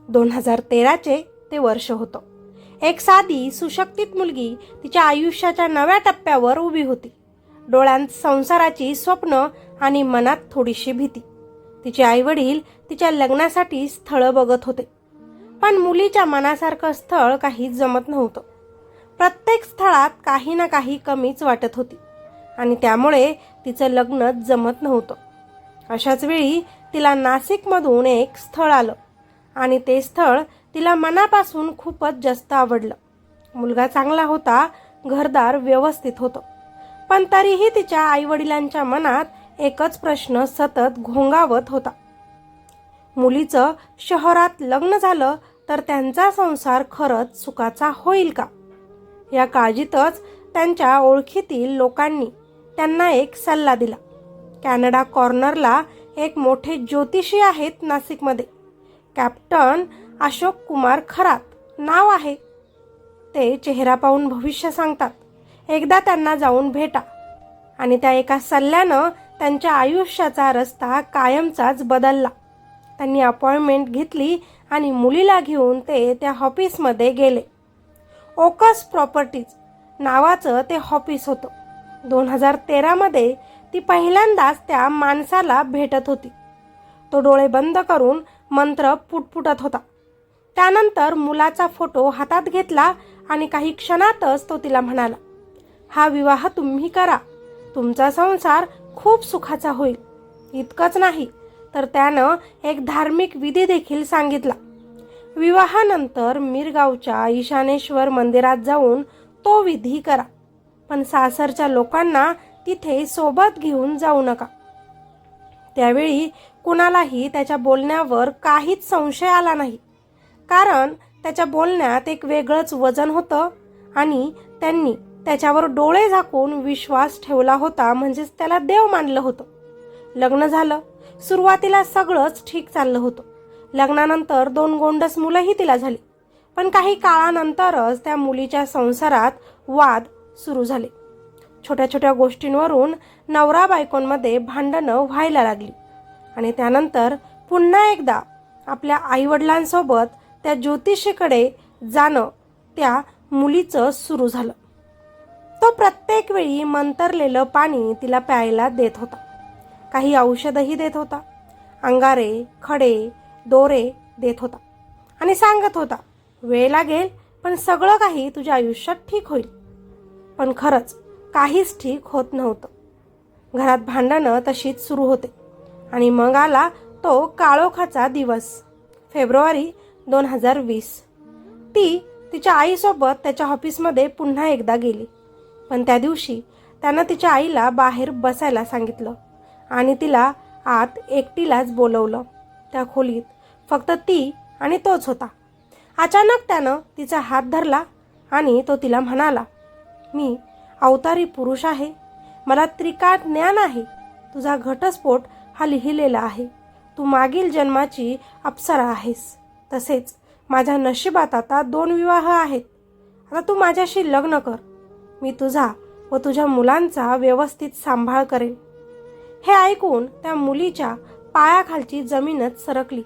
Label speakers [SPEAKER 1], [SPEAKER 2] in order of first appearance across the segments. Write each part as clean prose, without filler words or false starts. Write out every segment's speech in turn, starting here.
[SPEAKER 1] 2013चे ते वर्ष होतं. एक साधी सुशिक्षित मुलगी तिच्या आयुष्याच्या नव्या टप्प्यावर उभी होती. डोळ्यांत संसाराची स्वप्न आणि मनात थोडीशी भीती. तिचे आईवडील तिच्या लग्नासाठी स्थळं बघत होते, पण मुलीच्या मनासारखं स्थळ काही जमत नव्हतं. प्रत्येक स्थळात काही ना काही कमीच वाटत होती आणि त्यामुळे तिचं लग्न जमत नव्हतं. अशाच वेळी तिला नाशिकमधून एक स्थळ आलं आणि ते स्थळ तिला मनापासून खूपच जास्त आवडलं. मुलगा चांगला होता, घरदार व्यवस्थित होतं, पण तरीही तिच्या आईवडिलांच्या मनात एकच प्रश्न सतत घोंगावत होता. मुलीचं शहरात लग्न झालं तर त्यांचा संसार खरंच सुखाचा होईल का? या काळजीतच त्यांच्या ओळखीतील लोकांनी त्यांना एक सल्ला दिला. कॅनडा कॉर्नरला एक मोठे ज्योतिषी आहेत नाशिकमध्ये. कॅप्टन अशोक कुमार खरात नाव आहे. ते चेहरा पाहून भविष्य सांगतात. एकदा त्यांना जाऊन भेटा. आणि त्या एका सल्ल्यानं त्यांच्या आयुष्याचा रस्ता कायमचाच बदलला. त्यांनी अपॉइंटमेंट घेतली आणि मुलीला घेऊन ते त्या ऑफिसमध्ये गेले. ओकस प्रॉपर्टीज नावाचं ते ऑफिस होतं. 2013मध्ये ती पहिल्यांदाच त्या माणसाला भेटत होती. तो डोळे बंद करून मंत्र पुटपुटत होता. त्यानंतर मुलाचा फोटो हातात घेतला आणि काही क्षणातच तो तिला म्हणाला, हा विवाह तुम्ही करा, तुमचा संसार खूप सुखाचा होईल. इतकंच नाही तर त्यानं एक धार्मिक विधी देखील सांगितला. विवाहानंतर मिरगावच्या ईशानेश्वर मंदिरात जाऊन तो विधी करा, पण सासरच्या लोकांना तिथे सोबत घेऊन जाऊ नका. त्यावेळी कुणालाही त्याच्या बोलण्यावर काहीच संशय आला नाही, कारण त्याच्या बोलण्यात एक वेगळंच वजन होतं आणि त्यांनी त्याच्यावर डोळे झाकून विश्वास ठेवला होता, म्हणजेच त्याला देव मानलं होतं. लग्न झालं. सुरुवातीला सगळंच ठीक चाललं होतं. लग्नानंतर 2 गोंडस मुलंही तिला झाली, पण काही काळानंतरच त्या मुलीच्या संसारात वाद सुरू झाले. छोट्या छोट्या गोष्टींवरून नवरा बायकोंमध्ये भांडणं व्हायला लागली आणि त्यानंतर पुन्हा एकदा आपल्या आईवडिलांसोबत त्या ज्योतिषीकडे जाणं त्या मुलीचं सुरू झालं. तो प्रत्येक वेळी मंतरलेलं पाणी तिला प्यायला देत होता. काही औषधही देत होता. अंगारे, खडे, दोरे देत होता आणि सांगत होता, वेळ लागेल पण सगळं काही तुझ्या आयुष्यात ठीक होईल. पण खरंच काहीच ठीक होत नव्हतं. घरात भांडणं तशीच सुरू होते. आणि मग आला तो काळोखाचा दिवस, फेब्रुवारी 2020. ती तिच्या आईसोबत त्याच्या ऑफिसमध्ये पुन्हा एकदा गेली, पण त्या दिवशी त्यानं तिच्या आईला बाहेर बसायला सांगितलं आणि तिला आत एकटीलाच बोलवलं. त्या खोलीत फक्त ती आणि तोच होता. अचानक त्यानं तिचा हात धरला आणि तो तिला म्हणाला, मी अवतारी पुरुष आहे, मला त्रिकाळ ज्ञान आहे, तुझा घटस्फोट हा लिहिलेला आहे, तू मागील जन्माची अप्सरा आहेस, तसेच माझ्या नशिबात आता 2 विवाह आहेत. आता तू माझ्याशी लग्न कर, मी तुझा व तुझ्या मुलांचा व्यवस्थित सांभाळ करेन. हे ऐकून त्या मुलीच्या पायाखालची जमीनच सरकली.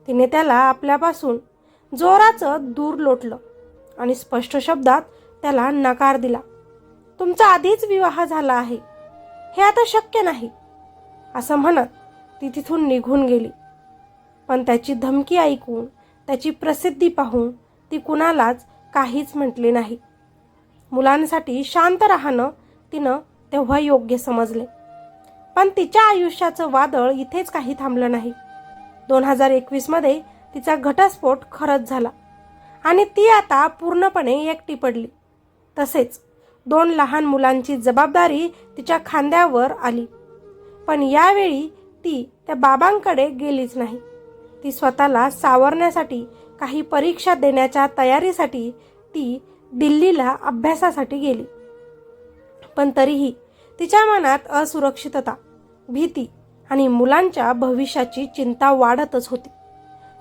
[SPEAKER 1] तिने त्याला आपल्यापासून जोराचं दूर लोटलं आणि स्पष्ट शब्दात त्याला नकार दिला. तुमचा आधीच विवाह झाला आहे, हे आता शक्य नाही, असं म्हणत ती तिथून निघून गेली. पण त्याची धमकी ऐकून, त्याची प्रसिद्धी पाहून ती कुणालाच काहीच म्हटली नाही. मुलांसाठी शांत राहणं तिनं तेव्हा योग्य समजले. पण तिच्या आयुष्याचं वादळ इथेच काही थांबलं नाही. 2021मध्ये तिचा घटस्फोट खरंच झाला आणि ती आता पूर्णपणे एकटी पडली. तसेच 2 लहान मुलांची जबाबदारी तिच्या खांद्यावर आली. पण यावेळी ती त्या बाबांकडे गेलीच नाही. ती स्वतःला सावरण्यासाठी, काही परीक्षा देण्याच्या तयारीसाठी ती दिल्लीला अभ्यासासाठी गेली. पण तरीही तिच्या मनात असुरक्षितता, भीती आणि मुलांच्या भविष्याची चिंता वाढतच होती.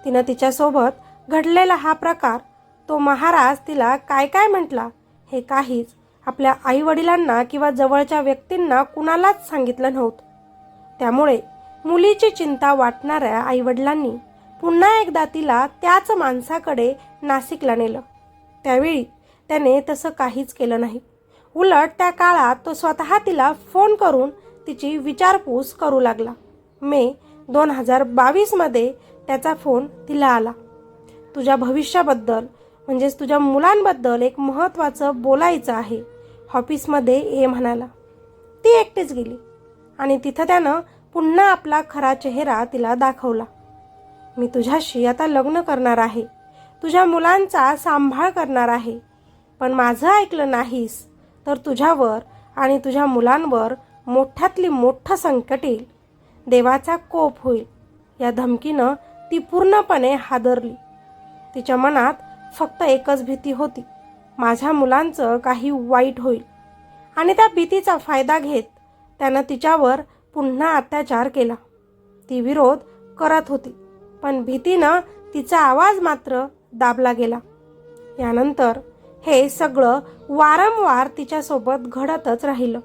[SPEAKER 1] तिनं तिच्यासोबत घडलेला हा प्रकार, तो महाराज तिला काय काय म्हटला, हे काहीच आपल्या आईवडिलांना किंवा जवळच्या व्यक्तींना कुणालाच सांगितलं नव्हतं. त्यामुळे मुलीची चिंता वाटणाऱ्या आईवडिलांनी पुन्हा एकदा तिला त्याच माणसाकडे नाशिकला नेलं. त्यावेळी त्याने तसं काहीच केलं नाही. उलट त्या काळात तो स्वतः तिला फोन करून तिची विचारपूस करू लागला. मे 2022 त्याचा फोन तिला आला. तुझ्या भविष्याबद्दल म्हणजेच तुझ्या मुलांबद्दल एक महत्त्वाचं बोलायचं आहे, ऑफिसमध्ये ये म्हणाला. ती एकटीच गेली आणि तिथं त्यानं पुन्हा आपला खरा चेहरा तिला दाखवला. मी तुझ्याशी आता लग्न करणार आहे, तुझ्या मुलांचा सांभाळ करणार आहे, पण माझं ऐकलं नाहीस तर तुझ्यावर आणि तुझ्या मुलांवर मोठ्यातली मोठं संकट येईल, देवाचा कोप होईल. या धमकीनं ती पूर्णपणे हादरली. तिच्या मनात फक्त एकच भीती होती, माझ्या मुलांचं काही वाईट होईल. आणि त्या भीतीचा फायदा घेत त्यानं तिच्यावर पुन्हा अत्याचार केला. ती विरोध करत होती, पण भीतीनं तिचा आवाज मात्र दाबला गेला. यानंतर हे सगळं वारंवार तिच्यासोबत घडतच राहिलं.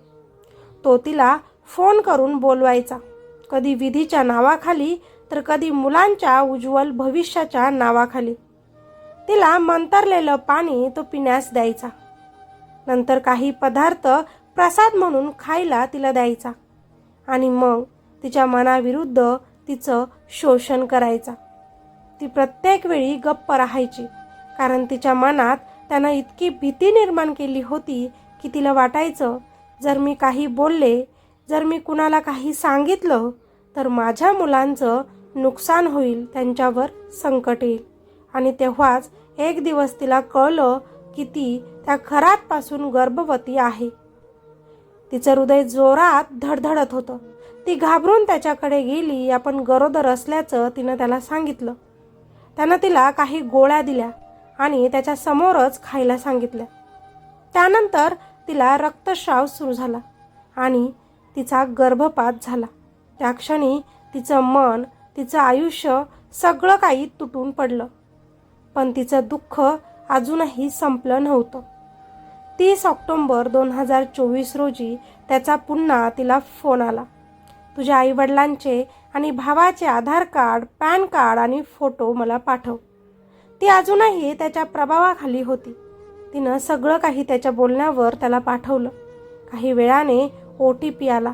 [SPEAKER 1] तो तिला फोन करून बोलवायचा, कधी विधीच्या नावाखाली तर कधी मुलांच्या उज्ज्वल भविष्याच्या नावाखाली. तिला मंतरलेलं पाणी तो पिण्यास द्यायचा. नंतर काही पदार्थ प्रसाद म्हणून खायला तिला द्यायचा आणि मग तिच्या मनाविरुद्ध तिचं शोषण करायचा. ती प्रत्येक वेळी गप्प राहायची, कारण तिच्या मनात त्यानं इतकी भीती निर्माण केली होती की तिला वाटायचं, जर मी काही बोलले, जर मी कुणाला काही सांगितलं तर माझ्या मुलांचं नुकसान होईल, त्यांच्यावर संकट येईल. आणि तेव्हाच एक दिवस तिला कळलं की ती त्या खरातपासून गर्भवती आहे. तिचं हृदय जोरात धडधडत होतं. ती घाबरून त्याच्याकडे गेली. आपण गरोदर असल्याचं तिनं त्याला सांगितलं. त्यानं तिला काही गोळ्या दिल्या आणि त्याच्या समोरच खायला सांगितल्या. त्यानंतर तिला रक्तस्राव सुरू झाला आणि तिचा गर्भपात झाला. त्या क्षणी तिचं मन, तिचं आयुष्य सगळं काही तुटून पडलं. पण तिचं दुःख अजूनही संपलं नव्हतं. 30 ऑक्टोबर 2024 रोजी त्याचा पुन्हा तिला फोन आला. तुझ्या आईवडिलांचे आणि भावाचे आधार कार्ड, पॅन कार्ड आणि फोटो मला पाठव. ती अजूनही त्याच्या प्रभावाखाली होती. तिनं सगळं काही त्याच्या बोलण्यावर त्याला पाठवलं. काही वेळाने OTP आला.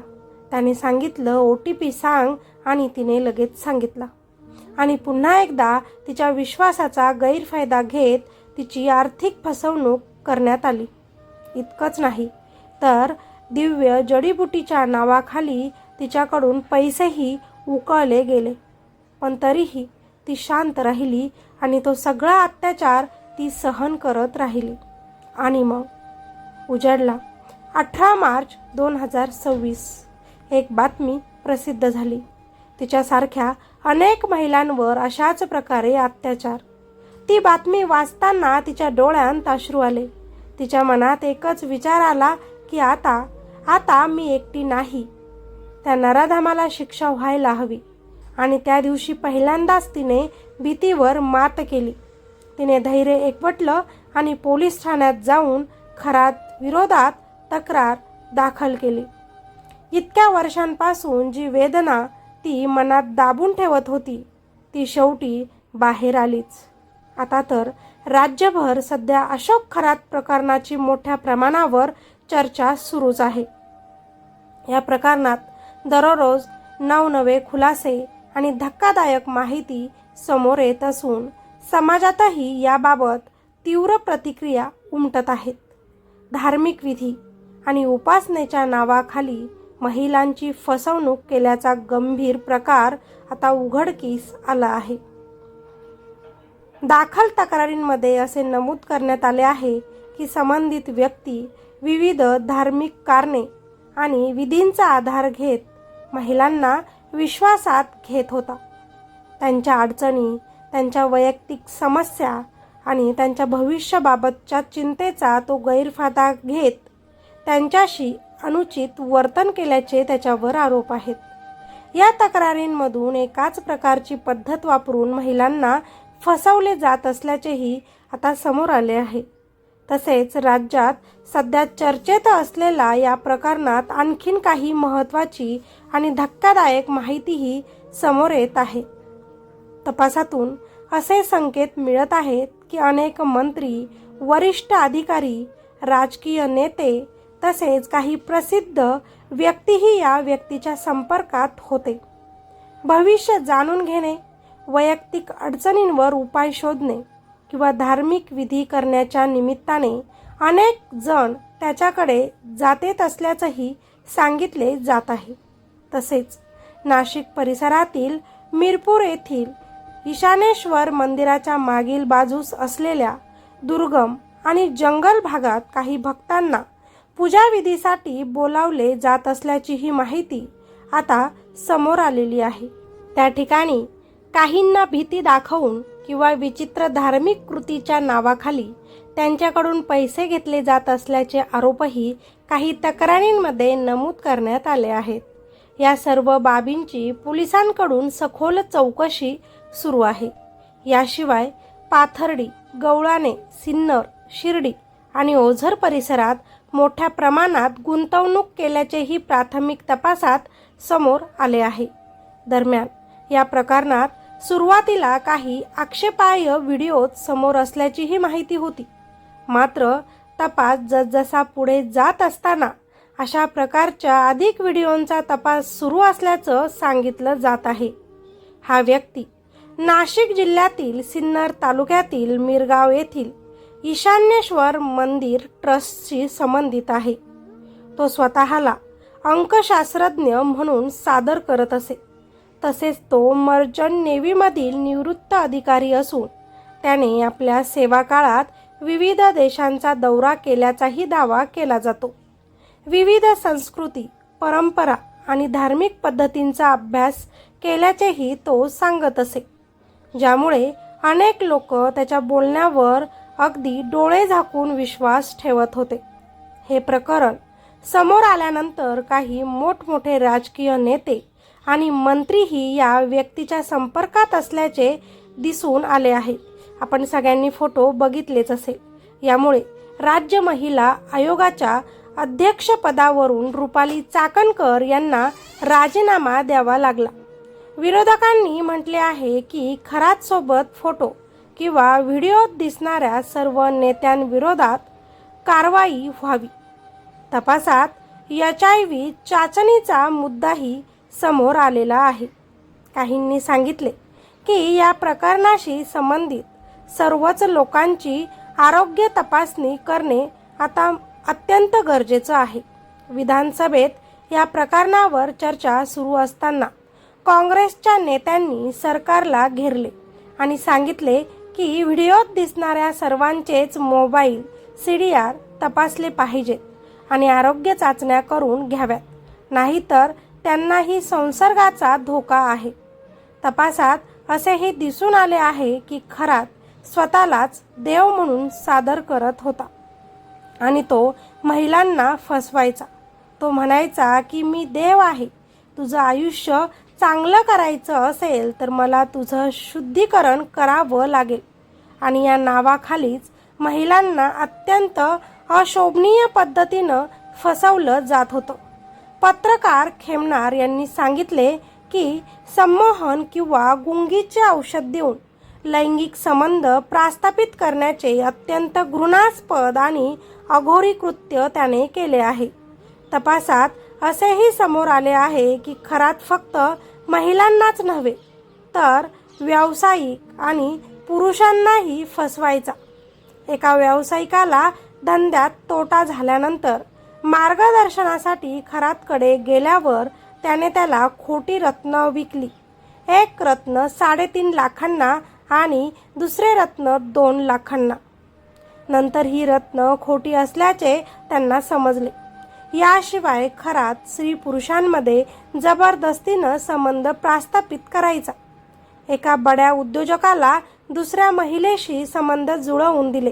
[SPEAKER 1] त्याने सांगितलं OTP सांग आणि तिने लगेच सांगितला. आणि पुन्हा एकदा तिच्या विश्वासाचा गैरफायदा घेत तिची आर्थिक फसवणूक करण्यात आली. इतकंच नाही तर दिव्य जडीबुटीच्या नावाखाली तिच्याकडून पैसेही उकळले गेले. पण तरीही ती शांत राहिली आणि तो सगळा अत्याचार ती सहन करत राहिली. आणि मग उजाडला 18 मार्च 2026 एक बातमी प्रसिद्ध झाली. तिच्यासारख्या अनेक महिलांवर अशाच प्रकारे अत्याचार. ती बातमी वाचताना तिच्या डोळ्यांत अश्रू आले. तिच्या मनात एकच विचार आला की आता मी एकटी नाही. त्या नराधमाला शिक्षा व्हायला हवी. आणि त्या दिवशी पहिल्यांदाच तिने भीतीवर मात केली. तिने धैर्य एकवटलं आणि पोलीस ठाण्यात जाऊन खरात विरोधात तक्रार दाखल केली. इतक्या वर्षांपासून जी वेदना ती मनात दाबून ठेवत होती ती शेवटी बाहेर आलीच. आता तर राज्यभर सध्या अशोक खरात प्रकरणाची मोठ्या प्रमाणावर चर्चा सुरूच आहे. या प्रकरणात दररोज नवनवे खुलासे आणि धक्कादायक माहिती समोर येत असून समाजातही याबाबत तीव्र प्रतिक्रिया उमटत आहेत. धार्मिक विधी आणि उपासनेच्या नावाखाली महिलांची फसवणूक केल्याचा गंभीर प्रकार आता उघडकीस आला आहे. दाखल तक्रारींमध्ये असे नमूद करण्यात आले आहे की संबंधित व्यक्ती विविध धार्मिक कारणे आणि विधींचा आधार घेत महिलांना विश्वासात घेत होता. त्यांच्या अडचणी, त्यांच्या वैयक्तिक समस्या आणि त्यांच्या भविष्याबाबतच्या चिंतेचा तो गैरफायदा घेत त्यांच्याशी अनुचित वर्तन केल्याचे त्याच्यावर आरोप आहेत. या तक्रारींमधून एकाच प्रकारची पद्धत वापरून महिलांना फसवले जात असल्याचेही आता समोर आले आहे. तसेच राज्यात सध्या चर्चेत असलेल्या या प्रकरणात आणखीन काही महत्त्वाची आणि धक्कादायक माहितीही समोर येत आहे. तपासातून असे संकेत मिळत आहेत की अनेक मंत्री, वरिष्ठ अधिकारी, राजकीय नेते तसेच काही प्रसिद्ध व्यक्तीही या व्यक्तीच्या संपर्कात होते. भविष्य जाणून घेणे, वैयक्तिक अडचणींवर उपाय शोधणे किंवा धार्मिक विधी करण्याच्या निमित्ताने अनेक जण त्याच्याकडे जात असल्याचंही सांगितले जात आहे. तसेच नाशिक परिसरातील मिरपूर येथील ईशानेश्वर मंदिराच्या मागील बाजूस असलेल्या दुर्गम आणि जंगल भागात काही भक्तांना पूजाविधीसाठी बोलावले जात असल्याची ही माहिती आता समोर आलेली आहे. त्या ठिकाणी काहींना भीती दाखवून किंवा विचित्र धार्मिक कृतीच्या नावाखाली त्यांच्याकडून पैसे घेतले जात असल्याचे आरोपही काही तक्रारींमध्ये नमूद करण्यात आले आहेत. या सर्व बाबींची पोलिसांकडून सखोल चौकशी सुरू आहे. याशिवाय पाथर्डी, गवळाणे, सिन्नर, शिर्डी आणि ओझर परिसरात मोठ्या प्रमाणात गुंतवणूक केल्याचेही प्राथमिक तपासात समोर आले आहे. दरम्यान या प्रकरणात सुरुवातीला काही आक्षेपार्ह व्हिडिओ समोर असल्याचीही माहिती होती. मात्र तपास जसजसा पुढे जात असताना अशा प्रकारच्या अधिक व्हिडिओंचा तपास सुरू असल्याचं सांगितलं जात आहे. हा व्यक्ती नाशिक जिल्ह्यातील सिन्नर तालुक्यातील मिरगाव येथील ईशान्येश्वर मंदिर ट्रस्टशी संबंधित आहे. तो स्वतःला अंकशास्त्रज्ञ म्हणून सादर करत असे. तसेच तो मर्चंट नेव्हीमधील निवृत्त अधिकारी असून त्याने आपल्या सेवा काळात विविध देशांचा दौरा केल्याचाही दावा केला जातो. विविध संस्कृती, परंपरा आणि धार्मिक पद्धतींचा अभ्यास केल्याचेही तो सांगत असे, ज्यामुळे अनेक लोक त्याच्या बोलण्यावर अगदी डोळे झाकून विश्वास ठेवत होते. हे प्रकरण समोर आल्यानंतर काही मोठमोठे राजकीय नेते आणि मंत्रीही या व्यक्तीच्या संपर्कात असल्याचे दिसून आले आहे. आपण सगळ्यांनी फोटो बघितलेच असेल. यामुळे राज्य महिला आयोगाच्या अध्यक्षपदावरून रुपाली चाकणकर यांना राजीनामा द्यावा लागला. विरोधकांनी म्हटले आहे की खरातसोबत फोटो किंवा व्हिडिओत दिसणाऱ्या सर्व नेत्यांविरोधात कारवाई व्हावी. तपासात HIV चाचणीचा मुद्दाही समोर आलेला आहे. काहींनी सांगितले की या प्रकरणाशी संबंधित सर्वच लोकांची आरोग्य तपासणी करणे आता अत्यंत गरजेचं आहे. विधानसभेत या प्रकरणावर चर्चा सुरू असताना काँग्रेसच्या नेत्यांनी सरकारला घेरले आणि सांगितले की व्हिडिओत दिसणाऱ्या सर्वांचेच मोबाईल CDR तपासले पाहिजेत आणि आरोग्य चाचण्या करून घ्याव्यात, नाहीतर त्यांनाही संसर्गाचा धोका आहे. तपासात असेही दिसून आले आहे की खरात स्वतःलाच देव म्हणून सादर करत होता आणि तो महिलांना फसवायचा. तो म्हणायचा की मी देव आहे, तुझं आयुष्य चांगलं करायचं असेल तर मला तुझं शुद्धीकरण करावं लागेल आणि या नावाखालीच महिलांना अत्यंत अशोभनीय पद्धतीनं फसवलं जात होतं. पत्रकार खेमनार यांनी सांगितले की संमोहन किंवा गुंगीचे औषध देऊन लैंगिक संबंध प्रस्थापित करण्याचे अत्यंत घृणास्पद आणि अघोरी कृत्य त्याने केले आहे. तपासात असेही समोर आले आहे की खरात फक्त महिलांनाच नव्हे तर व्यावसायिक आणि पुरुषांनाही फसवायचा. एका व्यावसायिकाला धंद्यात तोटा झाल्यानंतर मार्गदर्शनासाठी खरातकडे गेल्यावर त्याने त्याला खोटी रत्न विकली. एक रत्न 3.5 लाखांना आणि दुसरे रत्न 2 लाखांना. नंतर ही रत्न खोटी असल्याचे त्यांना समजले. याशिवाय खरात स्त्री पुरुषांमध्ये जबरदस्तीनं संबंध प्रस्थापित करायचा. एका बड्या उद्योजकाला दुसऱ्या महिलेशी संबंध जुळवून दिले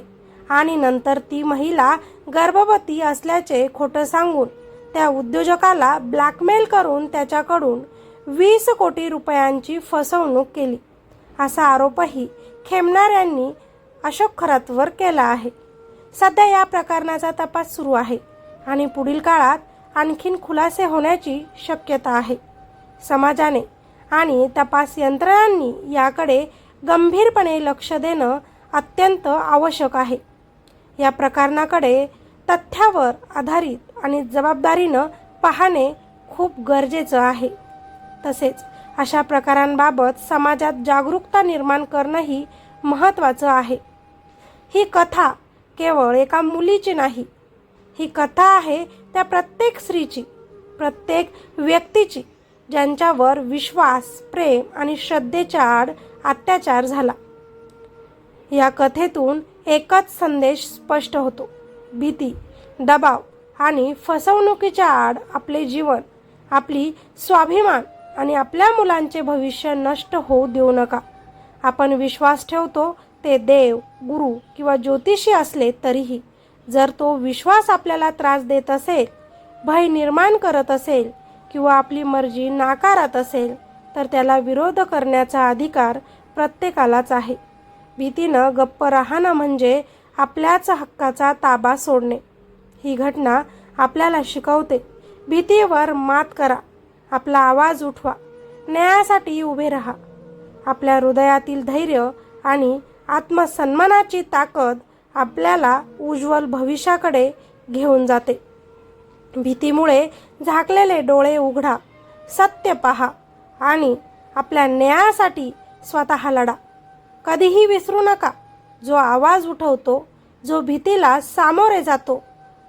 [SPEAKER 1] आणि नंतर ती महिला गर्भवती असल्याचे खोटं सांगून त्या उद्योजकाला ब्लॅकमेल करून त्याच्याकडून 20 कोटी रुपयांची फसवणूक केली, असा आरोपही खेमनार यांनी अशोक खरातवर केला आहे. सध्या या प्रकरणाचा तपास सुरू आहे आणि पुढील काळात आणखीन खुलासे होण्याची शक्यता आहे. समाजाने आणि तपास यंत्रणांनी याकडे गंभीरपणे लक्ष देणं अत्यंत आवश्यक आहे. या प्रकरणाकडे तथ्यावर आधारित आणि जबाबदारीनं पाहणे खूप गरजेचं आहे. तसेच अशा प्रकारांबाबत समाजात जागरूकता निर्माण करणंही महत्त्वाचं आहे. ही कथा केवळ एका मुलीची नाही, ही कथा आहे त्या प्रत्येक स्त्रीची, प्रत्येक व्यक्तीची ज्यांच्यावर विश्वास, प्रेम आणि श्रद्धेच्या आड अत्याचार झाला. या कथेतून एकच संदेश स्पष्ट होतो: भीती, दबाव आणि फसवणुकीच्या आड आपले जीवन, आपली स्वाभिमान आणि आपल्या मुलांचे भविष्य नष्ट होऊ देऊ नका. आपण विश्वास ठेवतो ते देव, गुरु किंवा ज्योतिषी असले तरीही जर तो विश्वास आपल्याला त्रास देत असेल, भय निर्माण करत असेल किंवा आपली मर्जी नाकारत असेल तर त्याला विरोध करण्याचा अधिकार प्रत्येकालाच आहे. भीतीनं गप्प राहणं म्हणजे आपल्याच हक्काचा ताबा सोडणे. ही घटना आपल्याला शिकवते: भीतीवर मात करा, आपला आवाज उठवा, न्यायासाठी उभे राहा. आपल्या हृदयातील धैर्य आणि आत्मसन्मानाची ताकद आपल्याला उज्ज्वल भविष्याकडे घेऊन जाते. भीतीमुळे झाकलेले डोळे उघडा, सत्य पहा आणि आपल्या न्यायासाठी स्वतः लढा. कधीही विसरू नका, जो आवाज उठवतो, जो भीतीला सामोरे जातो,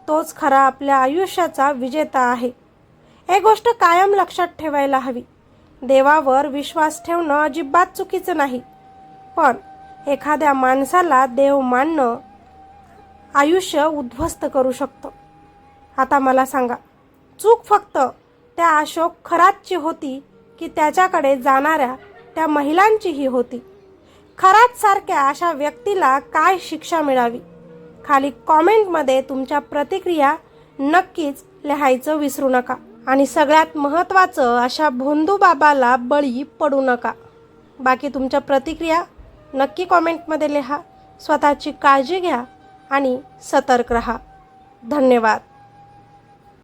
[SPEAKER 1] तोच खरा आपल्या आयुष्याचा विजेता आहे. एक गोष्ट कायम लक्षात ठेवायला हवी: देवावर विश्वास ठेवणं अजिबात चुकीचं नाही, पण एखाद्या माणसाला देव मानणं आयुष्य उद्ध्वस्त करू शकतं. आता मला सांगा, चूक फक्त त्या अशोक खरातची होती की त्याच्याकडे जाणाऱ्या त्या महिलांचीही होती? खरात सारख्या अशा व्यक्तीला काय शिक्षा मिळावी? खाली कॉमेंटमध्ये तुमच्या प्रतिक्रिया नक्कीच लिहायचं विसरू नका. आणि सगळ्यात महत्त्वाचं, अशा भोंदू बाबाला बळी पडू नका. बाकी तुमच्या प्रतिक्रिया नक्की कॉमेंटमध्ये लिहा. स्वतःची काळजी घ्या आणि सतर्क रहा. धन्यवाद.